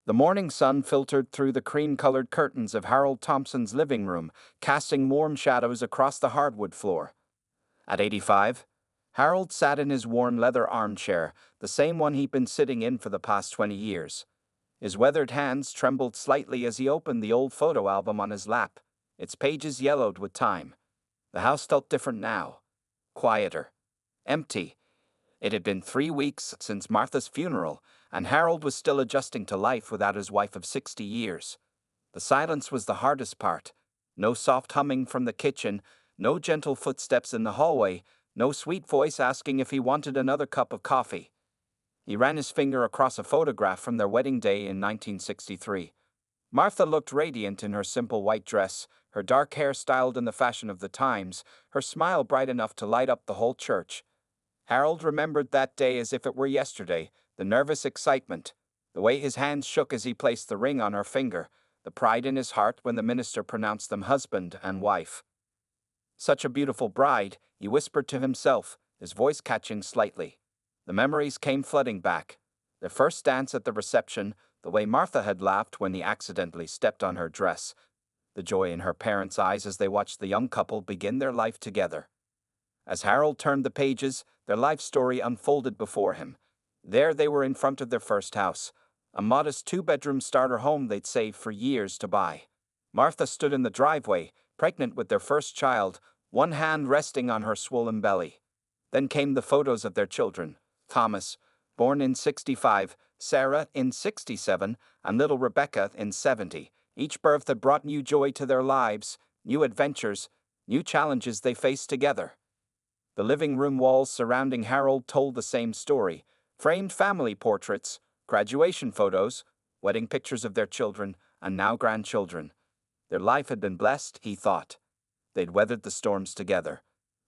The morning sun filtered through the cream-colored curtains of Harold Thompson's living room, casting warm shadows across the hardwood floor. At 85, Harold sat in his worn leather armchair, the same one he'd been sitting in for the past 20 years. His weathered hands trembled slightly as he opened the old photo album on his lap, its pages yellowed with time. The house felt different now. Quieter. Empty. It had been 3 weeks since Martha's funeral, and Harold was still adjusting to life without his wife of 60 years. The silence was the hardest part. No soft humming from the kitchen, no gentle footsteps in the hallway, no sweet voice asking if he wanted another cup of coffee. He ran his finger across a photograph from their wedding day in 1963. Martha looked radiant in her simple white dress, her dark hair styled in the fashion of the times, her smile bright enough to light up the whole church. Harold remembered that day as if it were yesterday, the nervous excitement, the way his hands shook as he placed the ring on her finger, the pride in his heart when the minister pronounced them husband and wife. Such a beautiful bride, he whispered to himself, his voice catching slightly. The memories came flooding back. Their first dance at the reception, the way Martha had laughed when he accidentally stepped on her dress, the joy in her parents' eyes as they watched the young couple begin their life together. As Harold turned the pages, their life story unfolded before him. There they were in front of their first house, a modest 2-bedroom starter home they'd saved for years to buy. Martha stood in the driveway, pregnant with their first child, one hand resting on her swollen belly. Then came the photos of their children, Thomas, born in 65, Sarah in 67, and little Rebecca in 70. Each birth had brought new joy to their lives, new adventures, new challenges they faced together. The living room walls surrounding Harold told the same story: framed family portraits, graduation photos, wedding pictures of their children, and now grandchildren. Their life had been blessed, he thought. They'd weathered the storms together.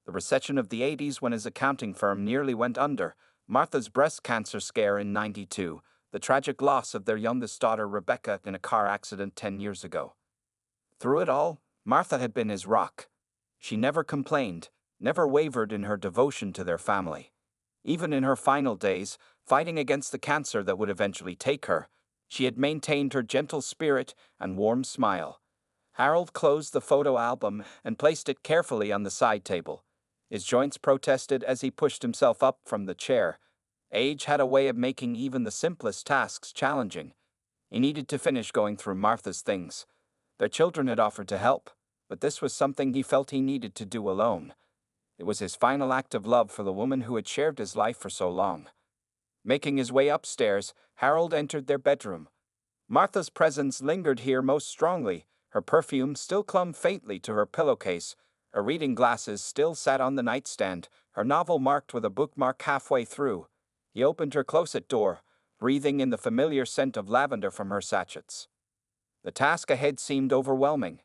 The recession of the 80s when his accounting firm nearly went under, Martha's breast cancer scare in 92, the tragic loss of their youngest daughter Rebecca in a car accident 10 years ago. Through it all, Martha had been his rock. She never complained, never wavered in her devotion to their family. Even in her final days, fighting against the cancer that would eventually take her, she had maintained her gentle spirit and warm smile. Harold closed the photo album and placed it carefully on the side table. His joints protested as he pushed himself up from the chair. Age had a way of making even the simplest tasks challenging. He needed to finish going through Martha's things. Their children had offered to help, but this was something he felt he needed to do alone. It was his final act of love for the woman who had shared his life for so long. Making his way upstairs, Harold entered their bedroom. Martha's presence lingered here most strongly. Her perfume still clung faintly to her pillowcase. Her reading glasses still sat on the nightstand, her novel marked with a bookmark halfway through. He opened her closet door, breathing in the familiar scent of lavender from her sachets. The task ahead seemed overwhelming.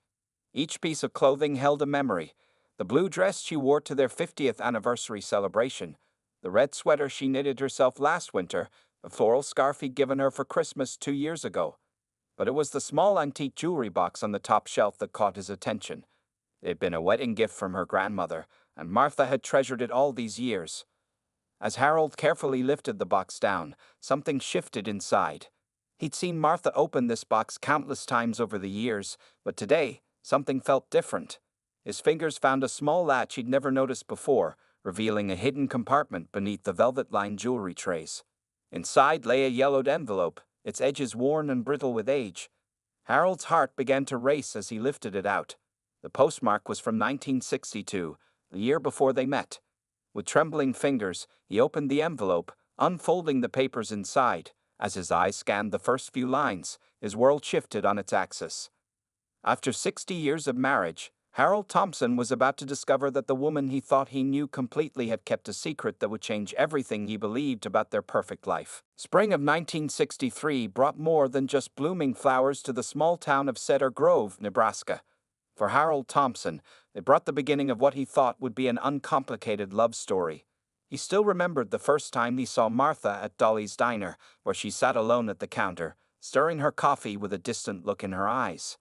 Each piece of clothing held a memory: the blue dress she wore to their 50th anniversary celebration, the red sweater she knitted herself last winter, the floral scarf he'd given her for Christmas 2 years ago. But it was the small antique jewelry box on the top shelf that caught his attention. It had been a wedding gift from her grandmother, and Martha had treasured it all these years. As Harold carefully lifted the box down, something shifted inside. He'd seen Martha open this box countless times over the years, but today, something felt different. His fingers found a small latch he'd never noticed before, revealing a hidden compartment beneath the velvet-lined jewelry trays. Inside lay a yellowed envelope, its edges worn and brittle with age. Harold's heart began to race as he lifted it out. The postmark was from 1962, the year before they met. With trembling fingers, he opened the envelope, unfolding the papers inside. As his eyes scanned the first few lines, his world shifted on its axis. After 60 years of marriage, Harold Thompson was about to discover that the woman he thought he knew completely had kept a secret that would change everything he believed about their perfect life. Spring of 1963 brought more than just blooming flowers to the small town of Cedar Grove, Nebraska. For Harold Thompson, it brought the beginning of what he thought would be an uncomplicated love story. He still remembered the first time he saw Martha at Dolly's Diner, where she sat alone at the counter, stirring her coffee with a distant look in her eyes.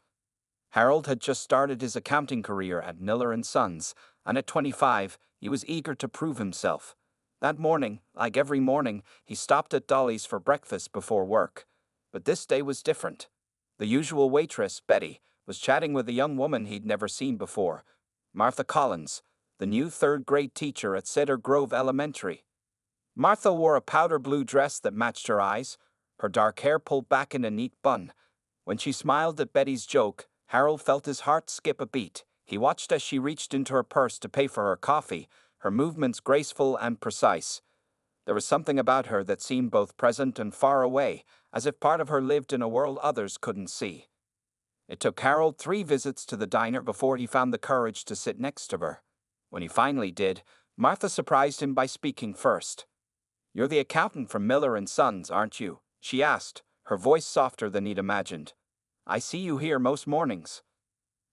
Harold had just started his accounting career at Miller & Sons, and at 25, he was eager to prove himself. That morning, like every morning, he stopped at Dolly's for breakfast before work. But this day was different. The usual waitress, Betty, was chatting with a young woman he'd never seen before, Martha Collins, the new third-grade teacher at Cedar Grove Elementary. Martha wore a powder blue dress that matched her eyes, her dark hair pulled back in a neat bun. When she smiled at Betty's joke, Harold felt his heart skip a beat. He watched as she reached into her purse to pay for her coffee, her movements graceful and precise. There was something about her that seemed both present and far away, as if part of her lived in a world others couldn't see. It took Harold 3 visits to the diner before he found the courage to sit next to her. When he finally did, Martha surprised him by speaking first. "You're the accountant from Miller and Sons, aren't you?" she asked, her voice softer than he'd imagined. "I see you here most mornings."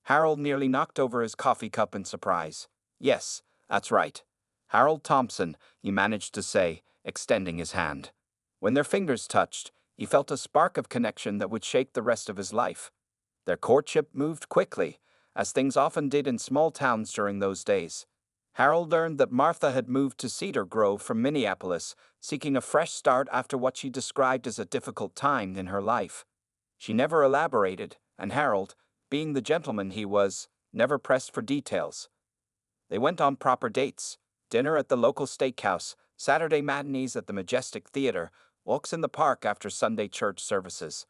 Harold nearly knocked over his coffee cup in surprise. "Yes, that's right. Harold Thompson," he managed to say, extending his hand. When their fingers touched, he felt a spark of connection that would shake the rest of his life. Their courtship moved quickly, as things often did in small towns during those days. Harold learned that Martha had moved to Cedar Grove from Minneapolis, seeking a fresh start after what she described as a difficult time in her life. She never elaborated, and Harold, being the gentleman he was, never pressed for details. They went on proper dates: dinner at the local steakhouse, Saturday matinees at the Majestic Theater, walks in the park after Sunday church services.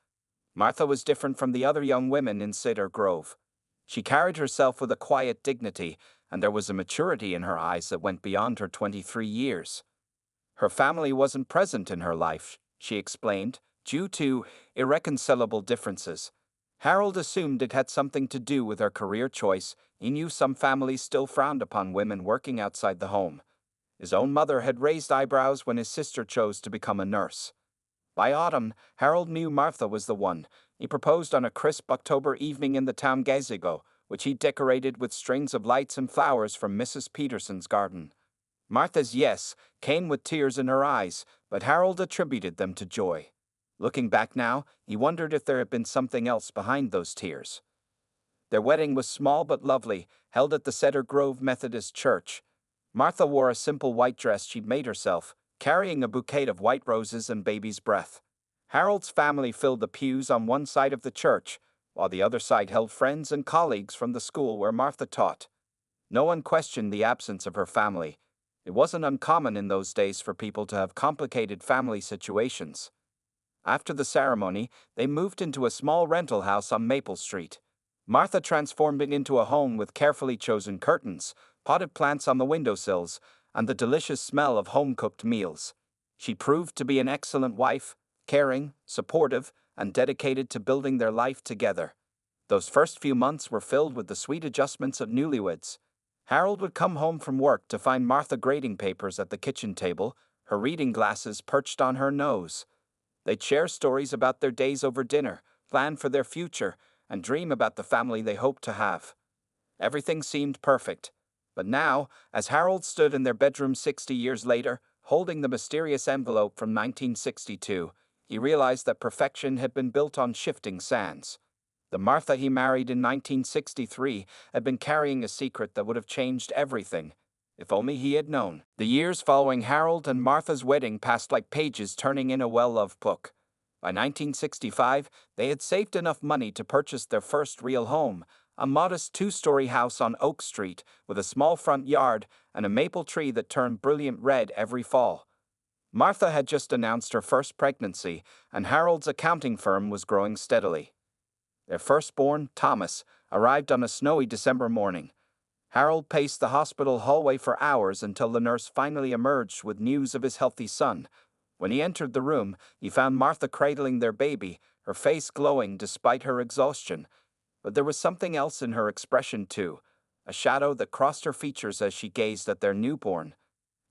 Martha was different from the other young women in Cedar Grove. She carried herself with a quiet dignity, and there was a maturity in her eyes that went beyond her 23 years. Her family wasn't present in her life, she explained, due to irreconcilable differences. Harold assumed it had something to do with her career choice. He knew some families still frowned upon women working outside the home. His own mother had raised eyebrows when his sister chose to become a nurse. By autumn, Harold knew Martha was the one. He proposed on a crisp October evening in the town gazebo, which he decorated with strings of lights and flowers from Mrs. Peterson's garden. Martha's yes came with tears in her eyes, but Harold attributed them to joy. Looking back now, he wondered if there had been something else behind those tears. Their wedding was small but lovely, held at the Cedar Grove Methodist Church. Martha wore a simple white dress she'd made herself, carrying a bouquet of white roses and baby's breath. Harold's family filled the pews on one side of the church, while the other side held friends and colleagues from the school where Martha taught. No one questioned the absence of her family. It wasn't uncommon in those days for people to have complicated family situations. After the ceremony, they moved into a small rental house on Maple Street. Martha transformed it into a home with carefully chosen curtains, potted plants on the windowsills, and the delicious smell of home-cooked meals. She proved to be an excellent wife, caring, supportive, and dedicated to building their life together. Those first few months were filled with the sweet adjustments of newlyweds. Harold would come home from work to find Martha grading papers at the kitchen table, her reading glasses perched on her nose. They'd share stories about their days over dinner, plan for their future, and dream about the family they hoped to have. Everything seemed perfect. But now, as Harold stood in their bedroom 60 years later, holding the mysterious envelope from 1962, he realized that perfection had been built on shifting sands. The Martha he married in 1963 had been carrying a secret that would have changed everything, if only he had known. The years following Harold and Martha's wedding passed like pages turning in a well-loved book. By 1965, they had saved enough money to purchase their first real home, a modest 2-story house on Oak Street with a small front yard and a maple tree that turned brilliant red every fall. Martha had just announced her first pregnancy, and Harold's accounting firm was growing steadily. Their firstborn, Thomas, arrived on a snowy December morning. Harold paced the hospital hallway for hours until the nurse finally emerged with news of his healthy son. When he entered the room, he found Martha cradling their baby, her face glowing despite her exhaustion. But there was something else in her expression too, a shadow that crossed her features as she gazed at their newborn.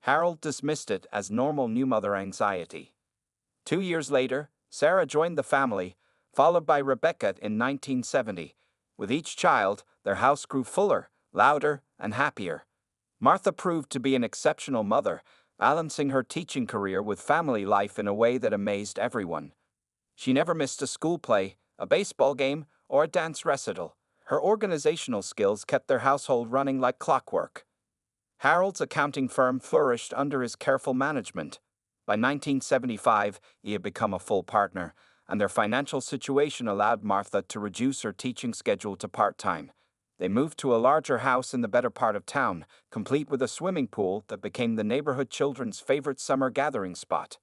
Harold dismissed it as normal new mother anxiety. 2 years later, Sarah joined the family, followed by Rebecca in 1970. With each child, their house grew fuller, louder, and happier. Martha proved to be an exceptional mother, balancing her teaching career with family life in a way that amazed everyone. She never missed a school play, a baseball game, or a dance recital. Her organizational skills kept their household running like clockwork. Harold's accounting firm flourished under his careful management. By 1975, he had become a full partner, and their financial situation allowed Martha to reduce her teaching schedule to part-time. They moved to a larger house in the better part of town, complete with a swimming pool that became the neighborhood children's favorite summer gathering spot.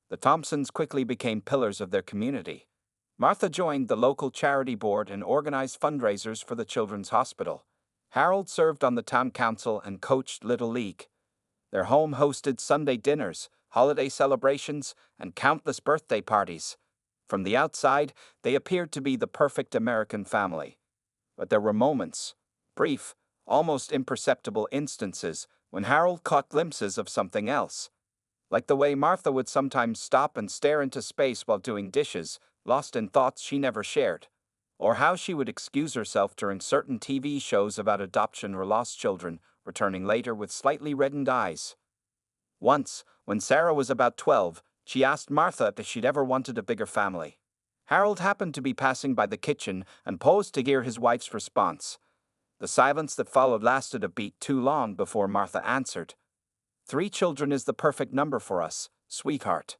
The Thompsons quickly became pillars of their community. Martha joined the local charity board and organized fundraisers for the Children's Hospital. Harold served on the town council and coached Little League. Their home hosted Sunday dinners, holiday celebrations, and countless birthday parties. From the outside, they appeared to be the perfect American family. But there were moments, brief, almost imperceptible instances, when Harold caught glimpses of something else. Like the way Martha would sometimes stop and stare into space while doing dishes, lost in thoughts she never shared. Or how she would excuse herself during certain TV shows about adoption or lost children, returning later with slightly reddened eyes. Once, when Sarah was about 12, she asked Martha if she'd ever wanted a bigger family. Harold happened to be passing by the kitchen and paused to hear his wife's response. The silence that followed lasted a beat too long before Martha answered. 3 children is the perfect number for us, sweetheart.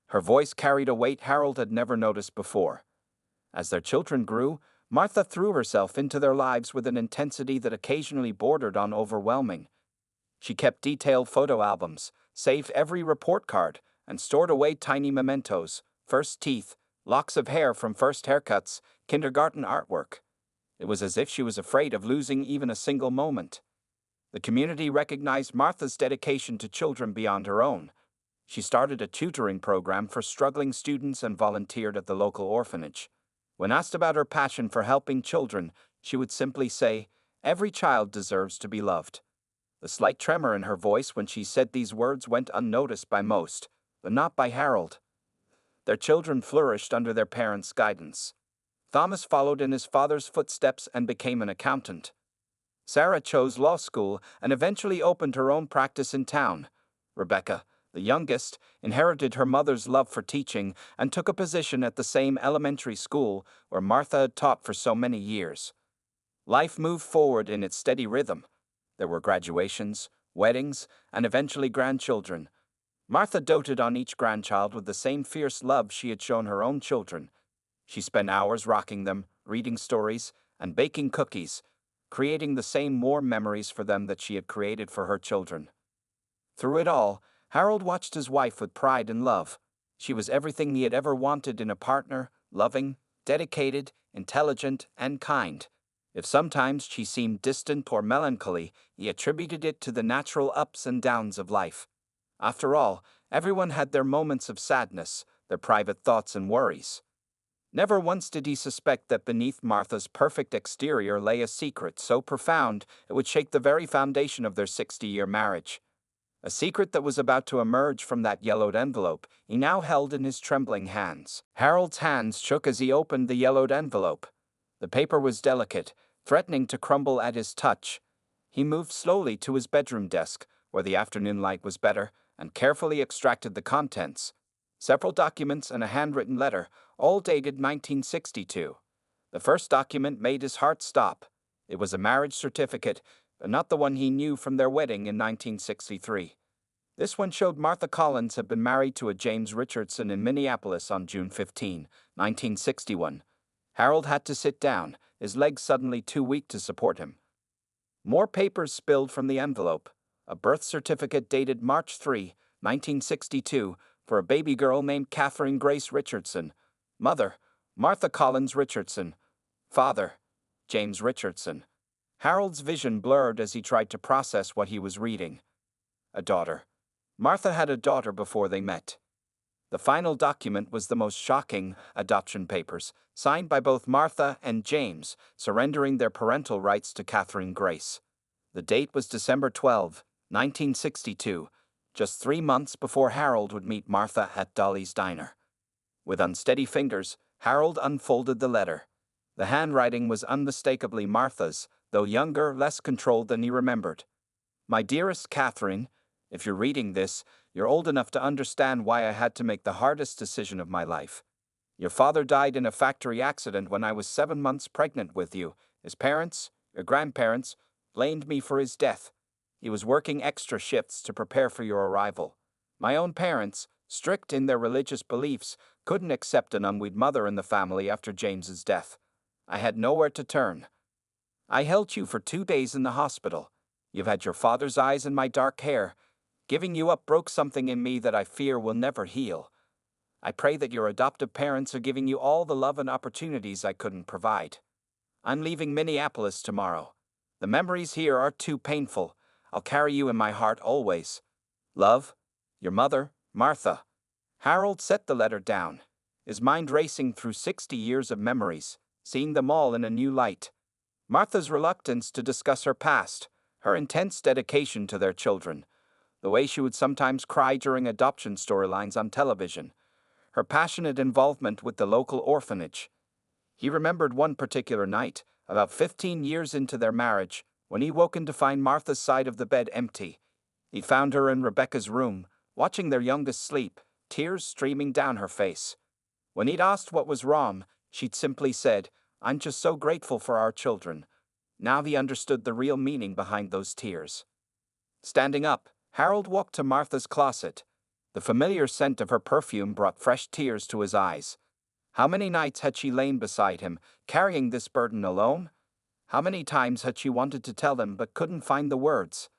Her voice carried a weight Harold had never noticed before. As their children grew, Martha threw herself into their lives with an intensity that occasionally bordered on overwhelming. She kept detailed photo albums, saved every report card, and stored away tiny mementos, first teeth, locks of hair from first haircuts, kindergarten artwork. It was as if she was afraid of losing even a single moment. The community recognized Martha's dedication to children beyond her own. She started a tutoring program for struggling students and volunteered at the local orphanage. When asked about her passion for helping children, she would simply say, "Every child deserves to be loved." The slight tremor in her voice when she said these words went unnoticed by most, but not by Harold. Their children flourished under their parents' guidance. Thomas followed in his father's footsteps and became an accountant. Sarah chose law school and eventually opened her own practice in town. Rebecca, the youngest, inherited her mother's love for teaching and took a position at the same elementary school where Martha had taught for so many years. Life moved forward in its steady rhythm. There were graduations, weddings, and eventually grandchildren. Martha doted on each grandchild with the same fierce love she had shown her own children. She spent hours rocking them, reading stories, and baking cookies, creating the same warm memories for them that she had created for her children. Through it all, Harold watched his wife with pride and love. She was everything he had ever wanted in a partner, loving, dedicated, intelligent, and kind. If sometimes she seemed distant or melancholy, he attributed it to the natural ups and downs of life. After all, everyone had their moments of sadness, their private thoughts and worries. Never once did he suspect that beneath Martha's perfect exterior lay a secret so profound it would shake the very foundation of their 60-year marriage. A secret that was about to emerge from that yellowed envelope he now held in his trembling hands. Harold's hands shook as he opened the yellowed envelope. The paper was delicate, threatening to crumble at his touch. He moved slowly to his bedroom desk, where the afternoon light was better, and carefully extracted the contents. Several documents and a handwritten letter, all dated 1962. The first document made his heart stop. It was a marriage certificate, but not the one he knew from their wedding in 1963. This one showed Martha Collins had been married to a James Richardson in Minneapolis on June 15, 1961. Harold had to sit down, his legs suddenly too weak to support him. More papers spilled from the envelope. A birth certificate dated March 3, 1962, for a baby girl named Catherine Grace Richardson. Mother, Martha Collins Richardson. Father, James Richardson. Harold's vision blurred as he tried to process what he was reading. A daughter. Martha had a daughter before they met. The final document was the most shocking: adoption papers, signed by both Martha and James, surrendering their parental rights to Catherine Grace. The date was December 12, 1962, just 3 months before Harold would meet Martha at Dolly's Diner. With unsteady fingers, Harold unfolded the letter. The handwriting was unmistakably Martha's, though younger, less controlled than he remembered. My dearest Catherine, if you're reading this, you're old enough to understand why I had to make the hardest decision of my life. Your father died in a factory accident when I was 7 months pregnant with you. His parents, your grandparents, blamed me for his death. He was working extra shifts to prepare for your arrival. My own parents, strict in their religious beliefs, Couldn't accept an unwed mother in the family after James's death. I had nowhere to turn. I held you for 2 days in the hospital. You've had your father's eyes in my dark hair. Giving you up broke something in me that I fear will never heal. I pray that your adoptive parents are giving you all the love and opportunities I couldn't provide. I'm leaving Minneapolis tomorrow. The memories here are too painful. I'll carry you in my heart always. Love, your mother, Martha. Harold set the letter down, his mind racing through 60 years of memories, seeing them all in a new light. Martha's reluctance to discuss her past, her intense dedication to their children, the way she would sometimes cry during adoption storylines on television, her passionate involvement with the local orphanage. He remembered one particular night, about 15 years into their marriage, when he woken to find Martha's side of the bed empty. He found her in Rebecca's room, watching their youngest sleep, tears streaming down her face. When he'd asked what was wrong, she'd simply said, "I'm just so grateful for our children." Now he understood the real meaning behind those tears. Standing up, Harold walked to Martha's closet. The familiar scent of her perfume brought fresh tears to his eyes. How many nights had she lain beside him, carrying this burden alone? How many times had she wanted to tell him but couldn't find the words?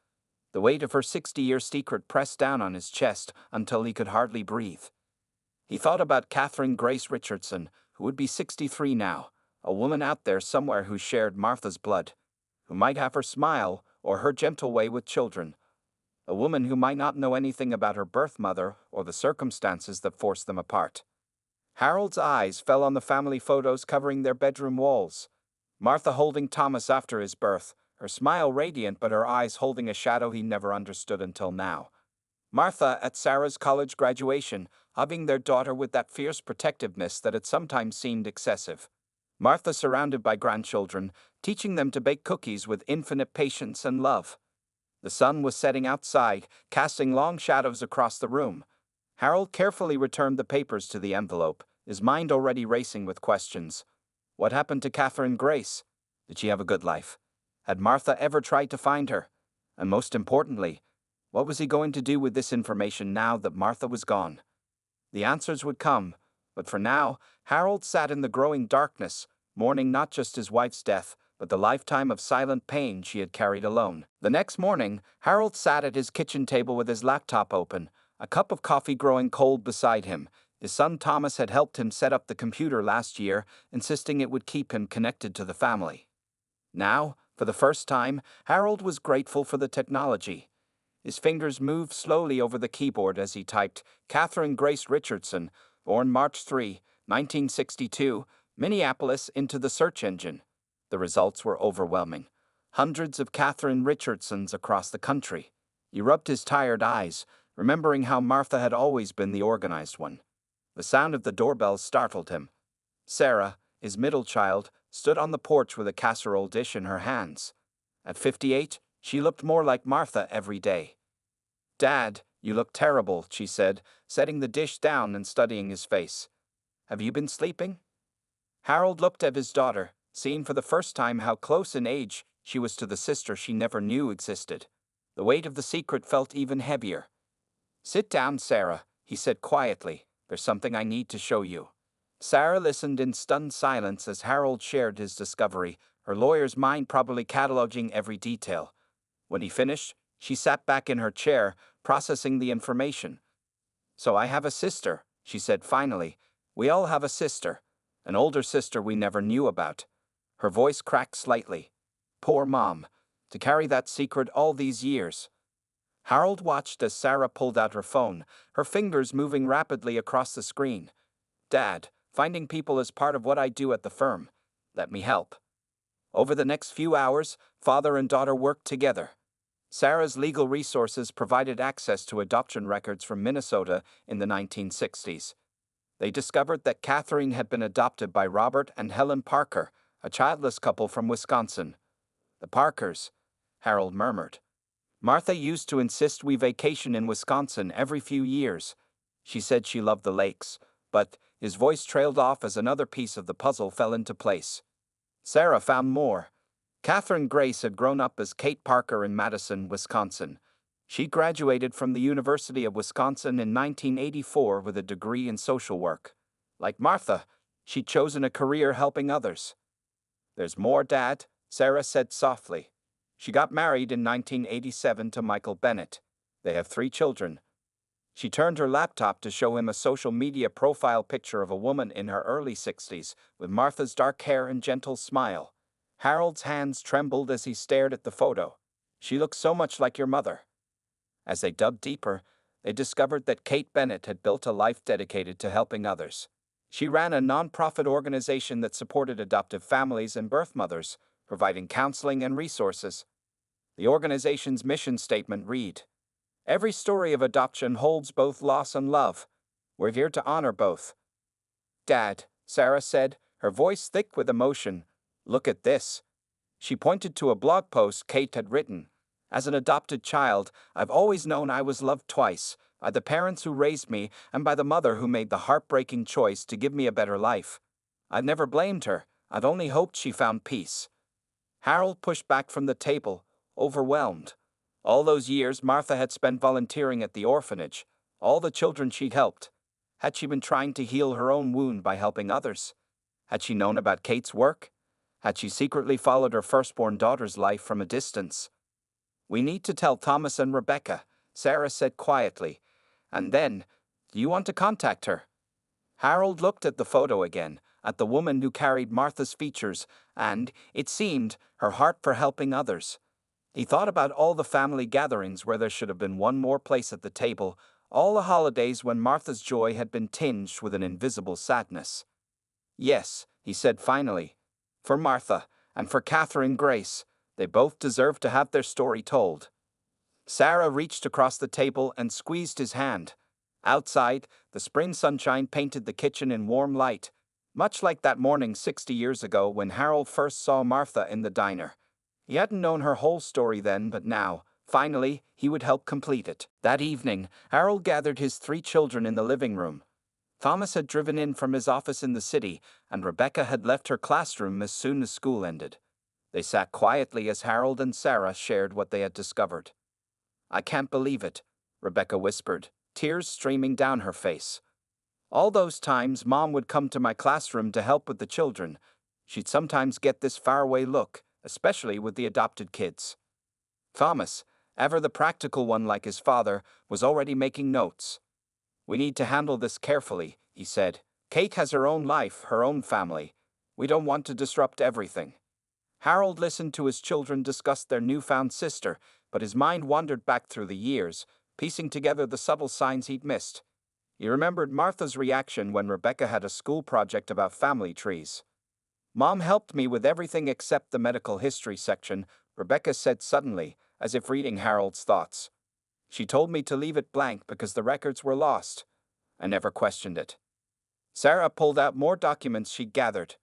The weight of her 60-year secret pressed down on his chest until he could hardly breathe. He thought about Catherine Grace Richardson, who would be 63 now, a woman out there somewhere who shared Martha's blood, who might have her smile or her gentle way with children, a woman who might not know anything about her birth mother or the circumstances that forced them apart. Harold's eyes fell on the family photos covering their bedroom walls. Martha holding Thomas after his birth, her smile radiant but her eyes holding a shadow he never understood until now. Martha at Sarah's college graduation, hugging their daughter with that fierce protectiveness that had sometimes seemed excessive. Martha surrounded by grandchildren, teaching them to bake cookies with infinite patience and love. The sun was setting outside, casting long shadows across the room. Harold carefully returned the papers to the envelope, his mind already racing with questions. What happened to Catherine Grace? Did she have a good life? Had Martha ever tried to find her? And most importantly, what was he going to do with this information now that Martha was gone? The answers would come, but for now, Harold sat in the growing darkness, mourning not just his wife's death, but the lifetime of silent pain she had carried alone. The next morning, Harold sat at his kitchen table with his laptop open, a cup of coffee growing cold beside him. His son Thomas had helped him set up the computer last year, insisting it would keep him connected to the family. Now, for the first time, Harold was grateful for the technology. His fingers moved slowly over the keyboard as he typed, "Catherine Grace Richardson, born March 3, 1962, Minneapolis," into the search engine. The results were overwhelming. Hundreds of Catherine Richardsons across the country. He rubbed his tired eyes, remembering how Martha had always been the organized one. The sound of the doorbell startled him. Sarah, his middle child, stood on the porch with a casserole dish in her hands. At 58, she looked more like Martha every day. "Dad, you look terrible," she said, setting the dish down and studying his face. "Have you been sleeping?" Harold looked at his daughter, seeing for the first time how close in age she was to the sister she never knew existed. The weight of the secret felt even heavier. "Sit down, Sarah," he said quietly. "There's something I need to show you." Sarah listened in stunned silence as Harold shared his discovery, her lawyer's mind probably cataloging every detail. When he finished, she sat back in her chair, processing the information. "So I have a sister," she said finally. "We all have a sister. An older sister we never knew about." Her voice cracked slightly. "Poor Mom, to carry that secret all these years." Harold watched as Sarah pulled out her phone, her fingers moving rapidly across the screen. "Dad, finding people is part of what I do at the firm. Let me help." Over the next few hours, father and daughter worked together. Sarah's legal resources provided access to adoption records from Minnesota in the 1960s. They discovered that Catherine had been adopted by Robert and Helen Parker, a childless couple from Wisconsin. "The Parkers," Harold murmured. "Martha used to insist we vacation in Wisconsin every few years. She said she loved the lakes," but his voice trailed off as another piece of the puzzle fell into place. Sarah found more. Catherine Grace had grown up as Kate Parker in Madison, Wisconsin. She graduated from the University of Wisconsin in 1984 with a degree in social work. Like Martha, she'd chosen a career helping others. There's more, Dad, Sarah said softly. She got married in 1987 to Michael Bennett. They have 3 children. She turned her laptop to show him a social media profile picture of a woman in her early 60s, with Martha's dark hair and gentle smile. Harold's hands trembled as he stared at the photo. She looked so much like your mother. As they dug deeper, they discovered that Kate Bennett had built a life dedicated to helping others. She ran a non-profit organization that supported adoptive families and birth mothers, providing counseling and resources. The organization's mission statement read, "Every story of adoption holds both loss and love. We're here to honor both." "Dad," Sarah said, her voice thick with emotion, "look at this." She pointed to a blog post Kate had written. "As an adopted child, I've always known I was loved twice, by the parents who raised me and by the mother who made the heartbreaking choice to give me a better life. I've never blamed her, I've only hoped she found peace." Harold pushed back from the table, overwhelmed. All those years Martha had spent volunteering at the orphanage, all the children she'd helped. Had she been trying to heal her own wound by helping others? Had she known about Kate's work? Had she secretly followed her firstborn daughter's life from a distance? "We need to tell Thomas and Rebecca," Sarah said quietly. "And then, do you want to contact her?" Harold looked at the photo again, at the woman who carried Martha's features, and, it seemed, her heart for helping others. He thought about all the family gatherings where there should have been one more place at the table, all the holidays when Martha's joy had been tinged with an invisible sadness. "Yes," he said finally, "for Martha, and for Catherine Grace. They both deserve to have their story told." Sarah reached across the table and squeezed his hand. Outside, the spring sunshine painted the kitchen in warm light, much like that morning 60 years ago when Harold first saw Martha in the diner. He hadn't known her whole story then, but now, finally, he would help complete it. That evening, Harold gathered his 3 children in the living room. Thomas had driven in from his office in the city, and Rebecca had left her classroom as soon as school ended. They sat quietly as Harold and Sarah shared what they had discovered. "I can't believe it," Rebecca whispered, tears streaming down her face. "All those times Mom would come to my classroom to help with the children, she'd sometimes get this faraway look, especially with the adopted kids." Thomas, ever the practical one like his father, was already making notes. "We need to handle this carefully," he said. "Kate has her own life, her own family. We don't want to disrupt everything." Harold listened to his children discuss their newfound sister, but his mind wandered back through the years, piecing together the subtle signs he'd missed. He remembered Martha's reaction when Rebecca had a school project about family trees. "Mom helped me with everything except the medical history section," Rebecca said suddenly, as if reading Harold's thoughts. "She told me to leave it blank because the records were lost. I never questioned it." Sarah pulled out more documents she'd gathered.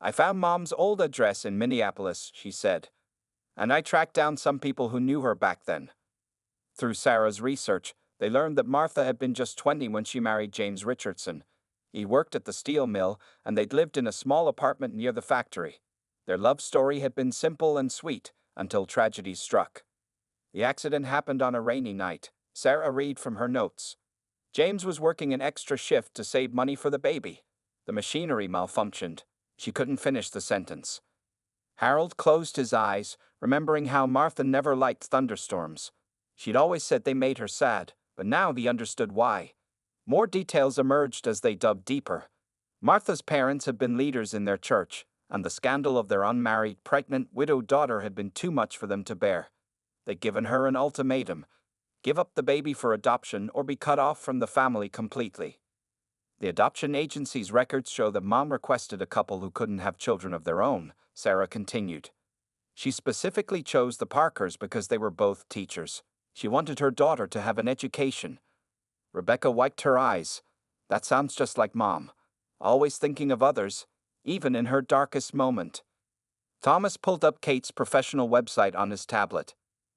"I found Mom's old address in Minneapolis," she said, "and I tracked down some people who knew her back then." Through Sarah's research, they learned that Martha had been just 20 when she married James Richardson. He worked at the steel mill, and they'd lived in a small apartment near the factory. Their love story had been simple and sweet until tragedy struck. The accident happened on a rainy night, Sarah read from her notes. James was working an extra shift to save money for the baby. The machinery malfunctioned. She couldn't finish the sentence. Harold closed his eyes, remembering how Martha never liked thunderstorms. She'd always said they made her sad, but now he understood why. More details emerged as they dug deeper. Martha's parents had been leaders in their church, and the scandal of their unmarried, pregnant, widowed daughter had been too much for them to bear. They'd given her an ultimatum: give up the baby for adoption or be cut off from the family completely. The adoption agency's records show that Mom requested a couple who couldn't have children of their own, Sarah continued. She specifically chose the Parkers because they were both teachers. She wanted her daughter to have an education. Rebecca wiped her eyes. That sounds just like Mom. Always thinking of others, even in her darkest moment. Thomas pulled up Kate's professional website on his tablet.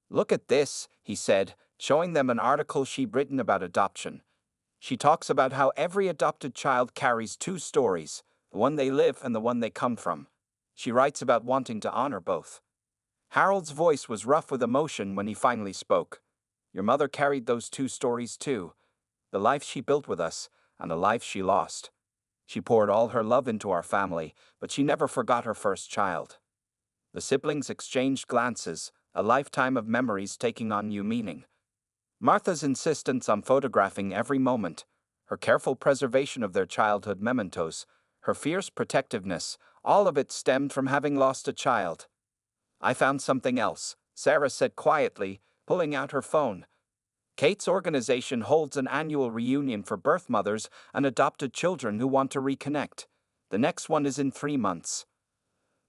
"Look at this," he said, showing them an article she'd written about adoption. She talks about how every adopted child carries 2 stories, the one they live and the one they come from. She writes about wanting to honor both. Harold's voice was rough with emotion when he finally spoke. "Your mother carried those 2 stories too. The life she built with us, and the life she lost. She poured all her love into our family, but she never forgot her first child. The siblings exchanged glances, a lifetime of memories taking on new meaning. Martha's insistence on photographing every moment, her careful preservation of their childhood mementos, her fierce protectiveness, all of it stemmed from having lost a child. "I found something else," Sarah said quietly, pulling out her phone. "Kate's organization holds an annual reunion for birth mothers and adopted children who want to reconnect. The next one is in 3 months."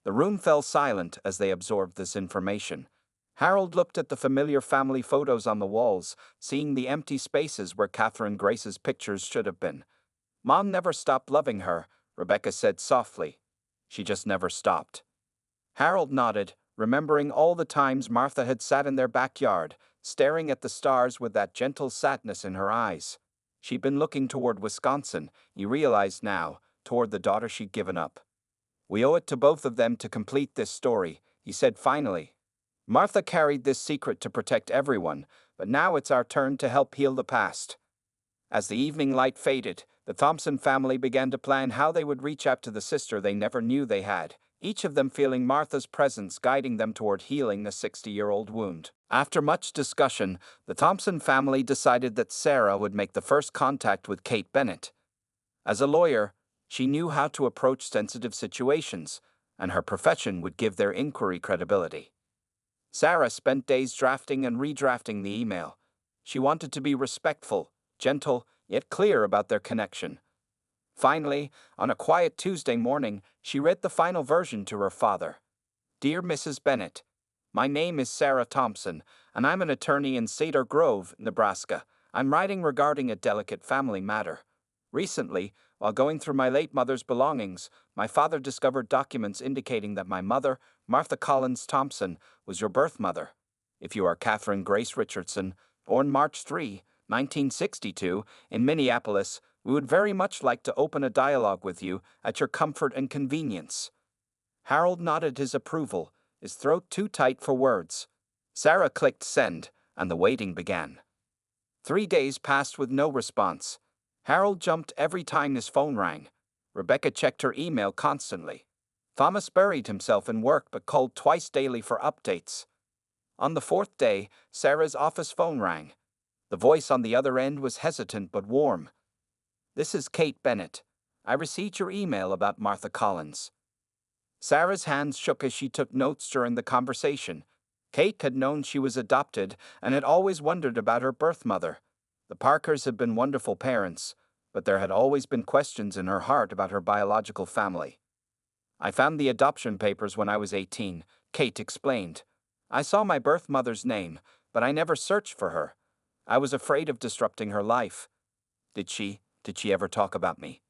The room fell silent as they absorbed this information. Harold looked at the familiar family photos on the walls, seeing the empty spaces where Catherine Grace's pictures should have been. "Mom never stopped loving her," Rebecca said softly. "She just never stopped." Harold nodded, remembering all the times Martha had sat in their backyard, staring at the stars with that gentle sadness in her eyes. She'd been looking toward Wisconsin, he realized now, toward the daughter she'd given up. "We owe it to both of them to complete this story," he said finally. "Martha carried this secret to protect everyone, but now it's our turn to help heal the past." As the evening light faded, the Thompson family began to plan how they would reach out to the sister they never knew they had, each of them feeling Martha's presence guiding them toward healing the 60-year-old wound. After much discussion, the Thompson family decided that Sarah would make the first contact with Kate Bennett. As a lawyer, she knew how to approach sensitive situations, and her profession would give their inquiry credibility. Sarah spent days drafting and redrafting the email. She wanted to be respectful, gentle, yet clear about their connection. Finally, on a quiet Tuesday morning, she read the final version to her father. "Dear Mrs. Bennett, my name is Sarah Thompson, and I'm an attorney in Cedar Grove, Nebraska. I'm writing regarding a delicate family matter. Recently, while going through my late mother's belongings, my father discovered documents indicating that my mother, Martha Collins Thompson, was your birth mother. If you are Catherine Grace Richardson, born March 3, 1962, in Minneapolis, we would very much like to open a dialogue with you at your comfort and convenience." Harold nodded his approval, his throat too tight for words. Sarah clicked send, and the waiting began. 3 days passed with no response. Harold jumped every time his phone rang. Rebecca checked her email constantly. Thomas buried himself in work but called twice daily for updates. On the 4th day, Sarah's office phone rang. The voice on the other end was hesitant but warm. "This is Kate Bennett. I received your email about Martha Collins." Sarah's hands shook as she took notes during the conversation. Kate had known she was adopted and had always wondered about her birth mother. The Parkers had been wonderful parents, but there had always been questions in her heart about her biological family. "I found the adoption papers when I was 18, Kate explained. "I saw my birth mother's name, but I never searched for her. I was afraid of disrupting her life. Did she ever talk about me?"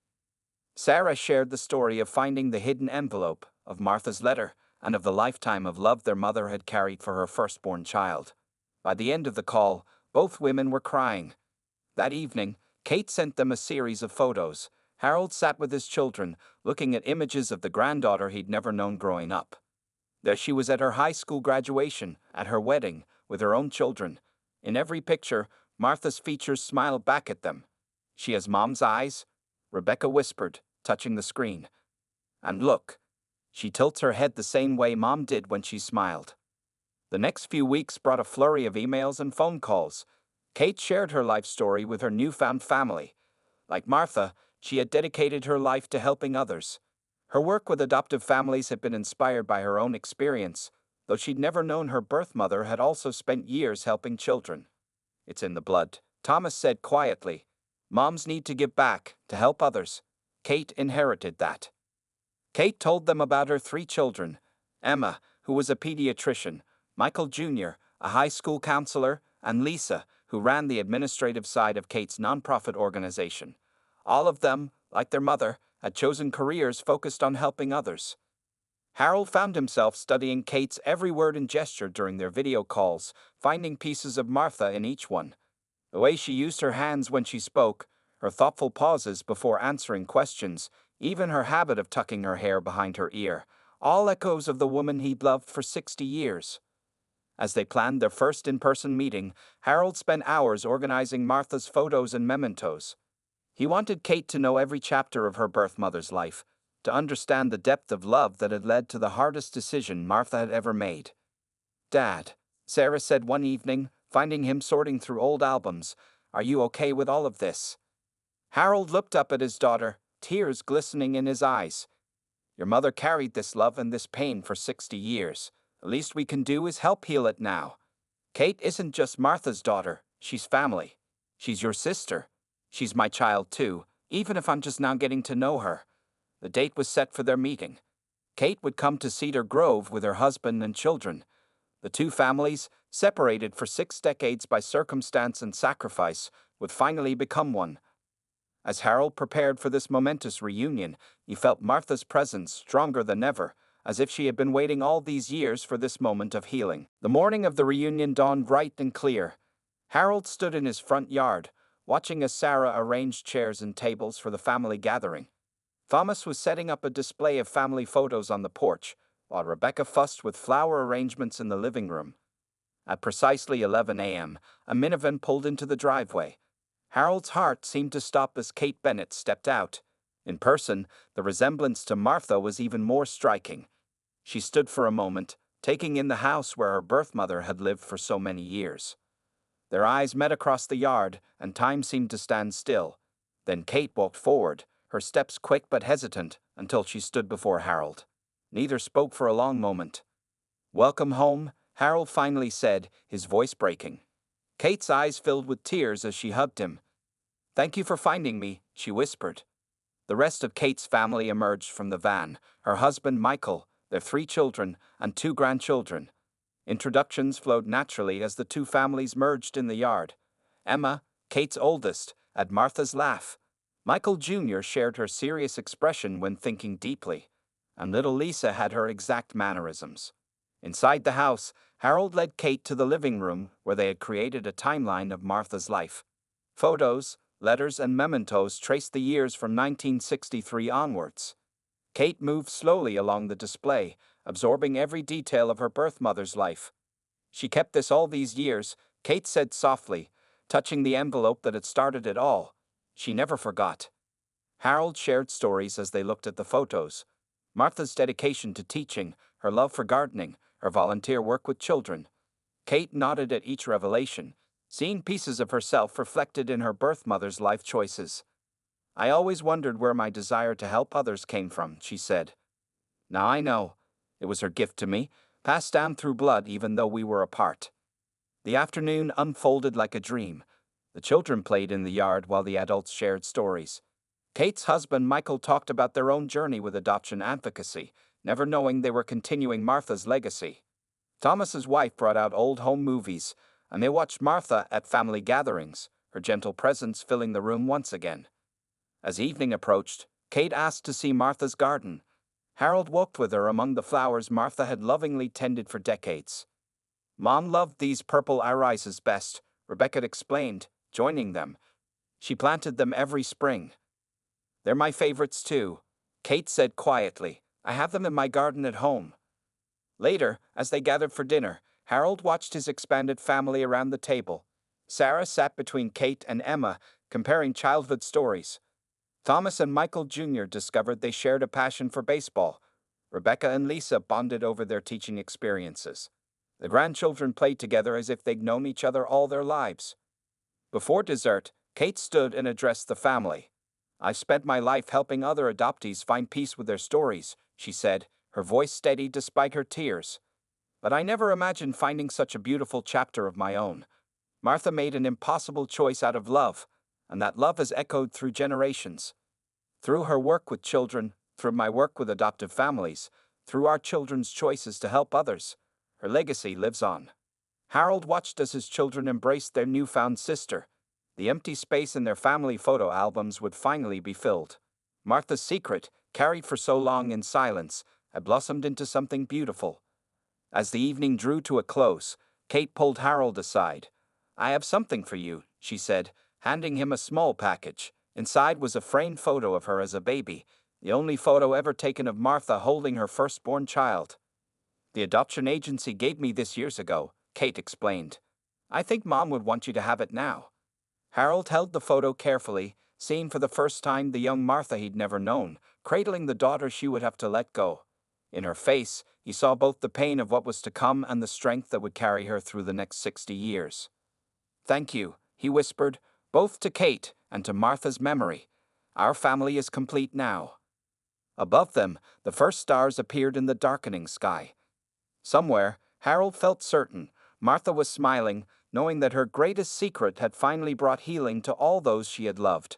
Sarah shared the story of finding the hidden envelope, of Martha's letter, and of the lifetime of love their mother had carried for her firstborn child. By the end of the call, both women were crying. That evening, Kate sent them a series of photos. Harold sat with his children, looking at images of the granddaughter he'd never known growing up. There she was at her high school graduation, at her wedding, with her own children. In every picture, Martha's features smiled back at them. "She has Mom's eyes," Rebecca whispered, touching the screen. "And look, she tilts her head the same way Mom did when she smiled." The next few weeks brought a flurry of emails and phone calls. Kate shared her life story with her newfound family. Like Martha, she had dedicated her life to helping others. Her work with adoptive families had been inspired by her own experience, though she'd never known her birth mother had also spent years helping children. "It's in the blood," Thomas said quietly. "Moms need to give back, to help others." Kate inherited that. Kate told them about her 3 children: Emma, who was a pediatrician, Michael Jr., a high school counselor, and Lisa, who ran the administrative side of Kate's nonprofit organization. All of them, like their mother, had chosen careers focused on helping others. Harold found himself studying Kate's every word and gesture during their video calls, finding pieces of Martha in each one. The way she used her hands when she spoke, her thoughtful pauses before answering questions, even her habit of tucking her hair behind her ear, all echoes of the woman he'd loved for 60 years. As they planned their first in-person meeting, Harold spent hours organizing Martha's photos and mementos. He wanted Kate to know every chapter of her birth mother's life, to understand the depth of love that had led to the hardest decision Martha had ever made. "Dad," Sarah said one evening, finding him sorting through old albums, "are you okay with all of this?" Harold looked up at his daughter, tears glistening in his eyes. "Your mother carried this love and this pain for 60 years. The least we can do is help heal it now. Kate isn't just Martha's daughter, she's family. She's your sister. She's my child too, even if I'm just now getting to know her." The date was set for their meeting. Kate would come to Cedar Grove with her husband and children. The two families, separated for 6 decades by circumstance and sacrifice, would finally become one. As Harold prepared for this momentous reunion, he felt Martha's presence stronger than ever, as if she had been waiting all these years for this moment of healing. The morning of the reunion dawned bright and clear. Harold stood in his front yard, watching as Sarah arranged chairs and tables for the family gathering. Thomas was setting up a display of family photos on the porch, while Rebecca fussed with flower arrangements in the living room. At precisely 11 a.m., a minivan pulled into the driveway. Harold's heart seemed to stop as Kate Bennett stepped out. In person, the resemblance to Martha was even more striking. She stood for a moment, taking in the house where her birth mother had lived for so many years. Their eyes met across the yard, and time seemed to stand still. Then Kate walked forward, her steps quick but hesitant, until she stood before Harold. Neither spoke for a long moment. "Welcome home," Harold finally said, his voice breaking. Kate's eyes filled with tears as she hugged him. "Thank you for finding me," she whispered. The rest of Kate's family emerged from the van, her husband Michael, their 3 children, and 2 grandchildren. Introductions flowed naturally as the two families merged in the yard. Emma, Kate's oldest, had Martha's laugh. Michael Jr. shared her serious expression when thinking deeply, and little Lisa had her exact mannerisms. Inside the house, Harold led Kate to the living room where they had created a timeline of Martha's life. Photos, letters, and mementos traced the years from 1963 onwards. Kate moved slowly along the display, absorbing every detail of her birth mother's life. "She kept this all these years," Kate said softly, touching the envelope that had started it all. "She never forgot." Harold shared stories as they looked at the photos. Martha's dedication to teaching, her love for gardening, her volunteer work with children. Kate nodded at each revelation, seeing pieces of herself reflected in her birth mother's life choices. "I always wondered where my desire to help others came from," she said. "Now I know. It was her gift to me, passed down through blood even though we were apart." The afternoon unfolded like a dream. The children played in the yard while the adults shared stories. Kate's husband Michael talked about their own journey with adoption advocacy, never knowing they were continuing Martha's legacy. Thomas's wife brought out old home movies, and they watched Martha at family gatherings, her gentle presence filling the room once again. As evening approached, Kate asked to see Martha's garden. Harold walked with her among the flowers Martha had lovingly tended for decades. "Mom loved these purple irises best," Rebecca explained, joining them. "She planted them every spring." "They're my favorites too," Kate said quietly. "I have them in my garden at home." Later, as they gathered for dinner, Harold watched his expanded family around the table. Sarah sat between Kate and Emma, comparing childhood stories. Thomas and Michael Jr. discovered they shared a passion for baseball. Rebecca and Lisa bonded over their teaching experiences. The grandchildren played together as if they'd known each other all their lives. Before dessert, Kate stood and addressed the family. "I've spent my life helping other adoptees find peace with their stories," she said, her voice steady despite her tears. "But I never imagined finding such a beautiful chapter of my own. Martha made an impossible choice out of love, and that love has echoed through generations. Through her work with children, through my work with adoptive families, through our children's choices to help others, her legacy lives on." Harold watched as his children embraced their newfound sister. The empty space in their family photo albums would finally be filled. Martha's secret, carried for so long in silence, had blossomed into something beautiful. As the evening drew to a close, Kate pulled Harold aside. "I have something for you," she said, handing him a small package. Inside was a framed photo of her as a baby, the only photo ever taken of Martha holding her firstborn child. "The adoption agency gave me this years ago," Kate explained. "I think Mom would want you to have it now." Harold held the photo carefully, seeing for the first time the young Martha he'd never known, cradling the daughter she would have to let go. In her face, he saw both the pain of what was to come and the strength that would carry her through the next 60 years. "Thank you," he whispered, "both to Kate and to Martha's memory. Our family is complete now." Above them, the first stars appeared in the darkening sky. Somewhere, Harold felt certain, Martha was smiling, knowing that her greatest secret had finally brought healing to all those she had loved.